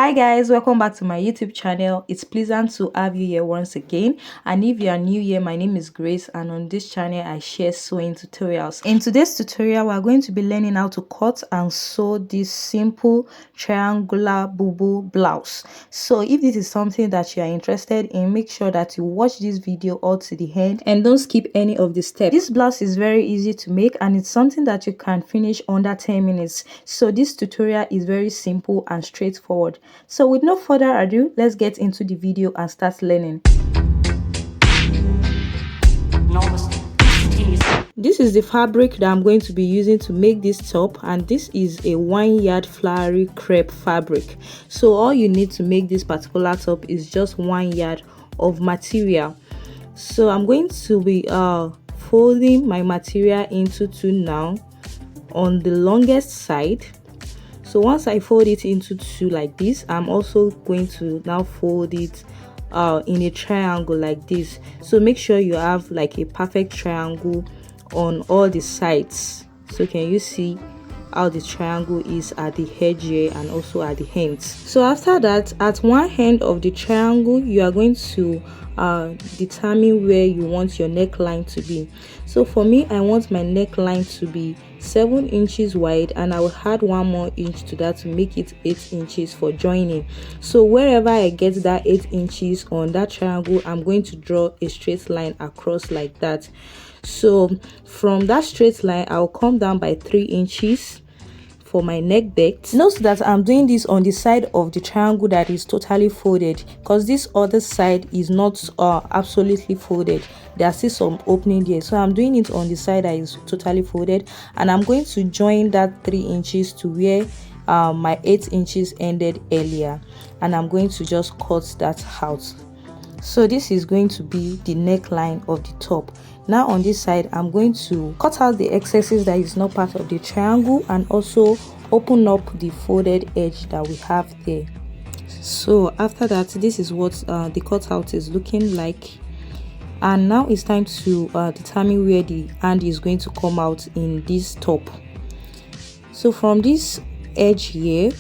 Hi guys, welcome back to my YouTube channel. It's pleasant to have you here once again, and if you are new here, my name is Grace, and on this channel I share sewing tutorials. In today's tutorial we are going to be learning how to cut and sew this simple triangular Bubu blouse. So if this is something that you are interested in, make sure that you watch this video all to the end and don't skip any of the steps. This blouse is very easy to make and it's something that you can finish under 10 minutes. So this tutorial is very simple and straightforward. So with no further ado, let's get into the video and start learning. This is the fabric that I'm going to be using to make this top, and this is a 1 yard flowery crepe fabric. So all you need to make this particular top is just 1 yard of material. So I'm going to be folding my material into two now on the longest side. So once I fold it into two like this, I'm also going to now fold it in a triangle like this. So make sure you have like a perfect triangle on all the sides. So can you see how the triangle is at the edge here and also at the ends? So after that, at one end of the triangle, you are going to determine where you want your neckline to be. So for me, I want my neckline to be 7 inches wide, and I will add 1 more inch to that to make it 8 inches for joining. So wherever I get that 8 inches on that triangle, I'm going to draw a straight line across like that. So from that straight line, I'll come down by 3 inches for my neck depth. Note that I'm doing this on the side of the triangle that is totally folded, because this other side is not absolutely folded. There's still some opening there, so I'm doing it on the side that is totally folded, and I'm going to join that 3 inches to where my 8 inches ended earlier, and I'm going to just cut that out. So this is going to be the neckline of the top. Now on this side, I'm going to cut out the excesses that is not part of the triangle and also open up the folded edge that we have there. So after that, this is what the cutout is looking like. And now it's time to determine where the hand is going to come out in this top. So from this edge here,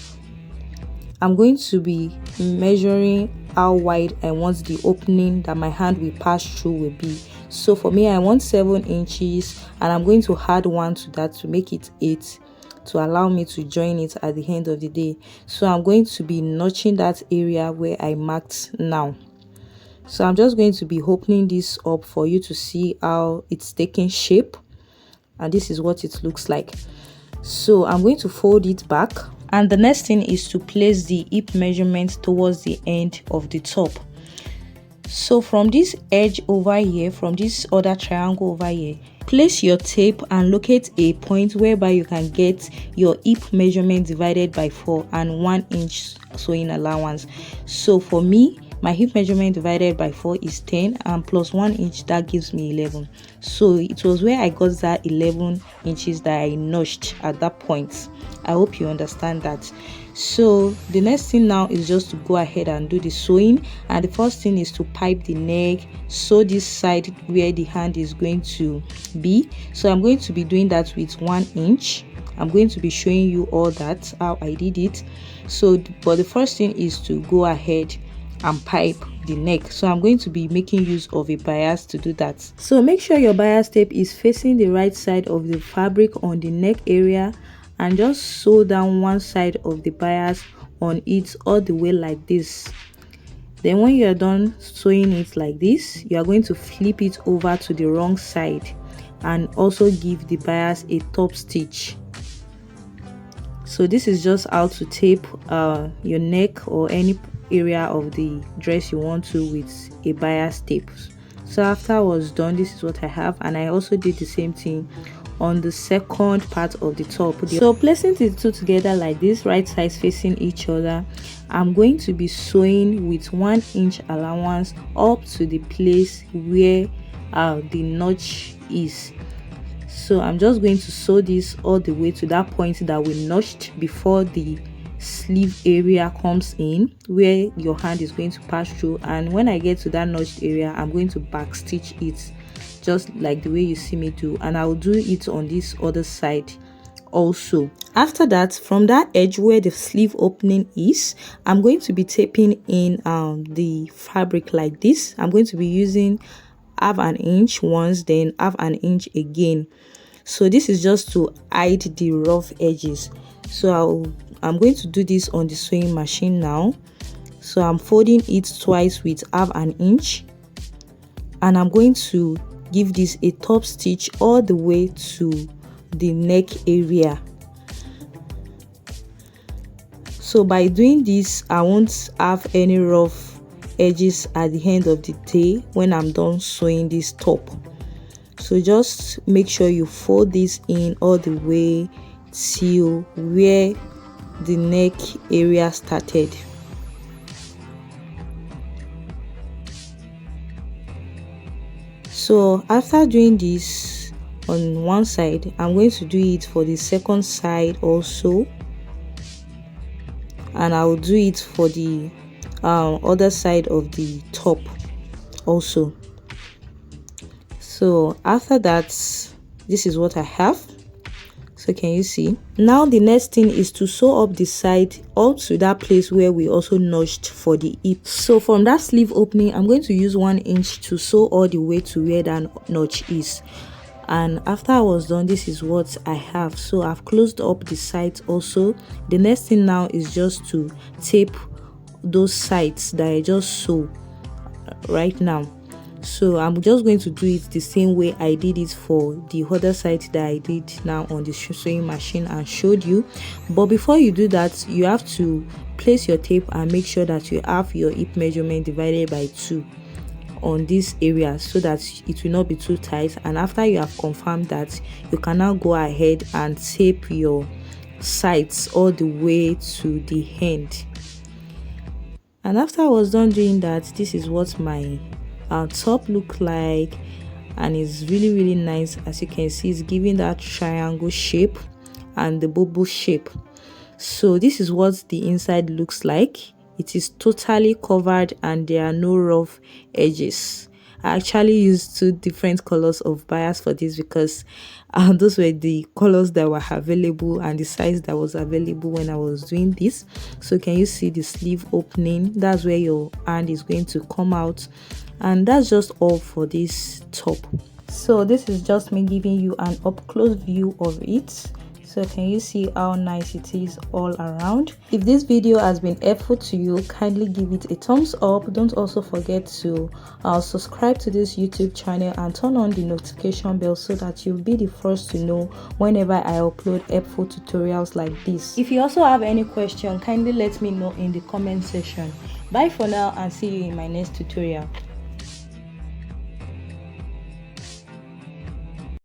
I'm going to be measuring how wide I want the opening that my hand will pass through will be. So for me, I want 7 inches, and I'm going to add 1 to that to make it 8 to allow me to join it at the end of the day. So I'm going to be notching that area where I marked now. So I'm just going to be opening this up for you to see how it's taking shape, and this is what it looks like. So I'm going to fold it back, and the next thing is to place the hip measurement towards the end of the top. So from this edge over here, from this other triangle over here, place your tape and locate a point whereby you can get your hip measurement divided by 4 and 1 inch sewing allowance. So for me, my hip measurement divided by 4 is 10, and plus 1 inch, that gives me 11. So it was where I got that 11 inches that I notched at that point. I hope you understand that. So the next thing now is just to go ahead and do the sewing, and the first thing is to pipe the neck, sew this side where the hand is going to be. So I'm going to be doing that with 1 inch. I'm going to be showing you all that, how I did it. So but the first thing is to go ahead and pipe the neck. So I'm going to be making use of a bias to do that. So make sure your bias tape is facing the right side of the fabric on the neck area, and just sew down one side of the bias on it all the way like this. Then when you are done sewing it like this, you are going to flip it over to the wrong side and also give the bias a top stitch. So this is just how to tape your neck or any area of the dress you want to with a bias tape. So after I was done, this is what I have, and I also did the same thing on the second part of the top. So placing the two together like this, right sides facing each other, I'm going to be sewing with 1 inch allowance up to the place where the notch is. So I'm just going to sew this all the way to that point that we notched before the sleeve area comes in, where your hand is going to pass through. And when I get to that notched area, I'm going to back stitch it just like the way you see me do, and I'll do it on this other side also. After that, from that edge where the sleeve opening is, I'm going to be taping in the fabric like this. I'm going to be using half an inch once, then half an inch again. So this is just to hide the rough edges. So I'm going to do this on the sewing machine now. So I'm folding it twice with half an inch, and I'm going to give this a top stitch all the way to the neck area. So by doing this, I won't have any rough edges at the end of the day when I'm done sewing this top. So just make sure you fold this in all the way till where the neck area started. So after doing this on one side, I'm going to do it for the second side also, and I'll do it for the other side of the top also. So after that, this is what I have. So can you see? Now the next thing is to sew up the side up to that place where we also notched for the hip. So from that sleeve opening, I'm going to use 1 inch to sew all the way to where that notch is. And after I was done, this is what I have. So I've closed up the sides also. The next thing now is just to tape those sides that I just sew right now. So I'm just going to do it the same way I did it for the other side that I did now on the sewing machine and showed you. But before you do that, you have to place your tape and make sure that you have your hip measurement divided by 2 on this area so that it will not be too tight. And after you have confirmed that, you can now go ahead and tape your sides all the way to the end. And after I was done doing that, this is what my top look like, and it's really nice. As you can see, it's giving that triangle shape and the Bubu shape. So this is what the inside looks like. It is totally covered and there are no rough edges. I actually used 2 different colors of bias for this because those were the colors that were available and the size that was available when I was doing this. So can you see the sleeve opening? That's where your hand is going to come out. And that's just all for this top. So this is just me giving you an up close view of it. So can you see how nice it is all around? If this video has been helpful to you, kindly give it a thumbs up. Don't also forget to subscribe to this YouTube channel and turn on the notification bell so that you'll be the first to know whenever I upload helpful tutorials like this. If you also have any question, kindly let me know in the comment section. Bye for now and see you in my next tutorial.